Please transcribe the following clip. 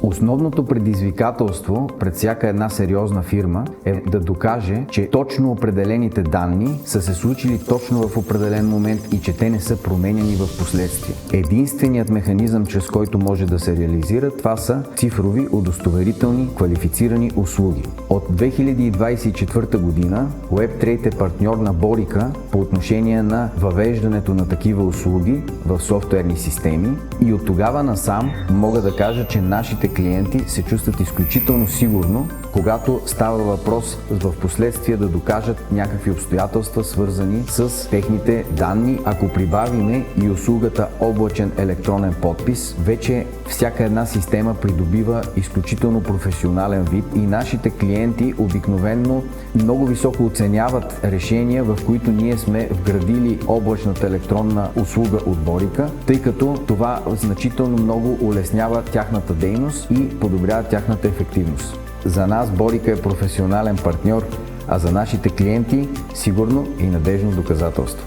Основното предизвикателство пред всяка една сериозна фирма е да докаже, че точно определените данни са се случили точно в определен момент и че те не са променяни в последствие. Единственият механизъм, чрез който може да се реализира, това са цифрови удостоверителни квалифицирани услуги. От 2024 година Web3 е партньор на Бориca по отношение на въвеждането на такива услуги в софтуерни системи и от тогава насам мога да кажа, че нашите клиенти се чувстват изключително сигурно, когато става въпрос в последствие да докажат някакви обстоятелства, свързани с техните данни. Ако прибавиме и услугата облачен електронен подпис, вече всяка една система придобива изключително професионален вид и нашите клиенти обикновенно много високо оценяват решения, в които ние сме вградили облачната електронна услуга от Бориca, тъй като това значително много улеснява тяхната дейност и подобрява тяхната ефективност. За нас Бориca е професионален партньор, а за нашите клиенти сигурно и надежно доказателство.